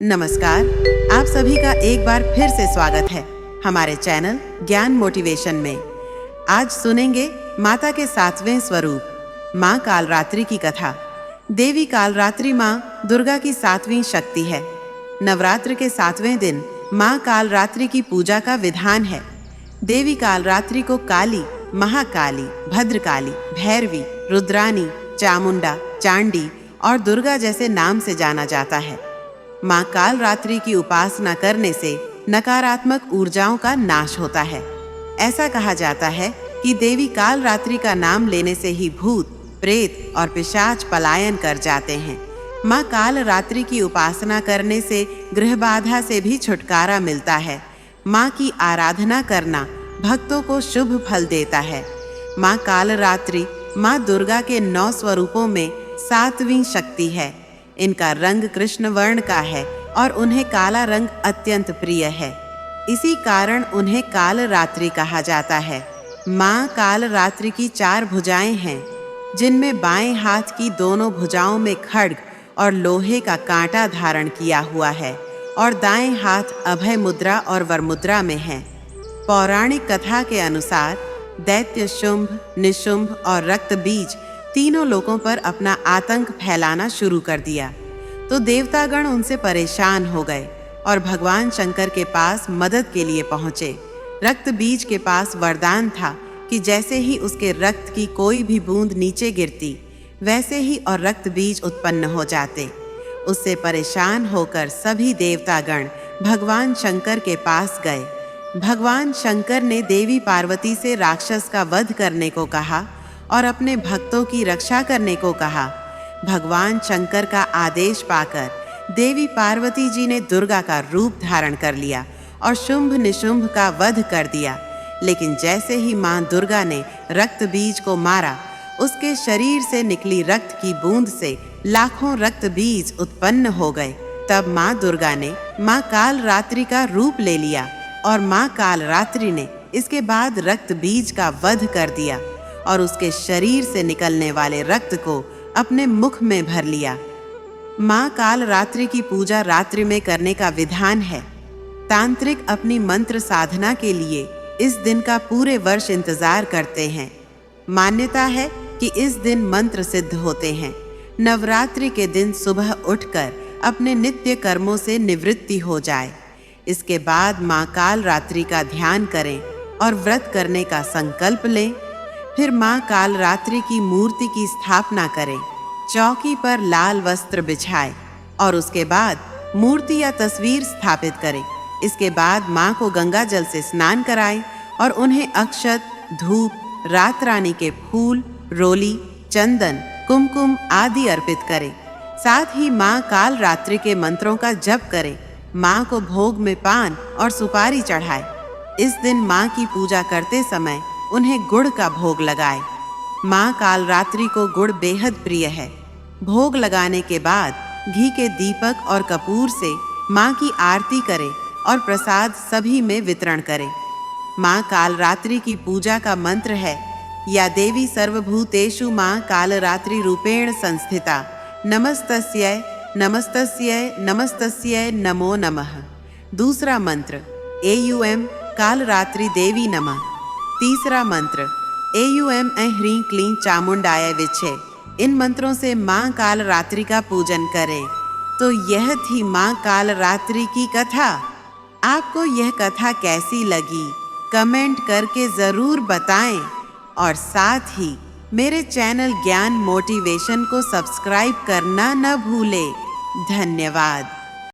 नमस्कार। आप सभी का एक बार फिर से स्वागत है हमारे चैनल ज्ञान मोटिवेशन में। आज सुनेंगे माता के 7वें स्वरूप माँ कालरात्रि की कथा। देवी कालरात्रि माँ दुर्गा की 7वीं शक्ति है। नवरात्र के 7वें दिन माँ कालरात्रि की पूजा का विधान है। देवी कालरात्रि को काली, महाकाली, भद्रकाली, भैरवी, रुद्रानी, चामुंडा, चांडी और दुर्गा जैसे नाम से जाना जाता है। माँ कालरात्रि की उपासना करने से नकारात्मक ऊर्जाओं का नाश होता है। ऐसा कहा जाता है कि देवी कालरात्रि का नाम लेने से ही भूत, प्रेत और पिशाच पलायन कर जाते हैं। माँ कालरात्रि की उपासना करने से गृह बाधा से भी छुटकारा मिलता है। माँ की आराधना करना भक्तों को शुभ फल देता है। माँ कालरात्रि माँ दुर्गा के 9 स्वरूपों में 7वीं शक्ति है। इनका रंग कृष्ण वर्ण का है और उन्हें काला रंग अत्यंत प्रिय है। इसी कारण उन्हें कालरात्रि कहा जाता है। माँ कालरात्रि की 4 भुजाएं हैं, जिनमें बाएं हाथ की दोनों भुजाओं में खड्ग और लोहे का कांटा धारण किया हुआ है और दाएं हाथ अभय मुद्रा और वरमुद्रा में है। पौराणिक कथा के अनुसार दैत्य शुंभ, निशुंभ और रक्त बीज तीनों लोगों पर अपना आतंक फैलाना शुरू कर दिया, तो देवतागण उनसे परेशान हो गए और भगवान शंकर के पास मदद के लिए पहुँचे। रक्त बीज के पास वरदान था कि जैसे ही उसके रक्त की कोई भी बूंद नीचे गिरती, वैसे ही और रक्त बीज उत्पन्न हो जाते। उससे परेशान होकर सभी देवतागण भगवान शंकर के पास गए। भगवान शंकर ने देवी पार्वती से राक्षस का वध करने को कहा और अपने भक्तों की रक्षा करने को कहा। भगवान शंकर का आदेश पाकर देवी पार्वती जी ने दुर्गा का रूप धारण कर लिया और शुंभ निशुंभ का वध कर दिया। लेकिन जैसे ही माँ दुर्गा ने रक्त बीज को मारा, उसके शरीर से निकली रक्त की बूंद से लाखों रक्त बीज उत्पन्न हो गए। तब माँ दुर्गा ने माँ कालरात्रि का रूप ले लिया और माँ कालरात्रि ने इसके बाद रक्त बीज का वध कर दिया और उसके शरीर से निकलने वाले रक्त को अपने मुख में भर लिया। माँ कालरात्रि की पूजा रात्रि में करने का विधान है। तांत्रिक अपनी मंत्र साधना के लिए इस दिन का पूरे वर्ष इंतजार करते हैं। मान्यता है कि इस दिन मंत्र सिद्ध होते हैं। नवरात्रि के दिन सुबह उठकर अपने नित्य कर्मों से निवृत्ति हो जाए। इसके बाद माँ कालरात्रि का ध्यान करें और व्रत करने का संकल्प लें। फिर माँ कालरात्रि की मूर्ति की स्थापना करें। चौकी पर लाल वस्त्र बिछाएं और उसके बाद मूर्ति या तस्वीर स्थापित करें। इसके बाद माँ को गंगा जल से स्नान कराएं और उन्हें अक्षत, धूप, रात रानी के फूल, रोली, चंदन, कुमकुम आदि अर्पित करें। साथ ही माँ कालरात्रि के मंत्रों का जप करें। माँ को भोग में पान और सुपारी चढ़ाएं। इस दिन माँ की पूजा करते समय उन्हें गुड़ का भोग लगाएं। माँ कालरात्रि को गुड़ बेहद प्रिय है। भोग लगाने के बाद घी के दीपक और कपूर से माँ की आरती करें और प्रसाद सभी में वितरण करें। माँ कालरात्रि की पूजा का मंत्र है, या देवी सर्वभूतेषु माँ कालरात्रि रूपेण संस्थिता, नमस्तस्यै नमस्तस्यै नमस्तस्यै नमो नमः। दूसरा मंत्र एयूएम कालरात्रि देवी नमः। तीसरा मंत्र एयूएम ऐं ह्रीं क्लीं चामुंडाय विच्छे। इन मंत्रों से माँ कालरात्रि का पूजन करें। तो यह थी माँ कालरात्रि की कथा। आपको यह कथा कैसी लगी, कमेंट करके ज़रूर बताएं और साथ ही मेरे चैनल ज्ञान मोटिवेशन को सब्सक्राइब करना न भूलें। धन्यवाद।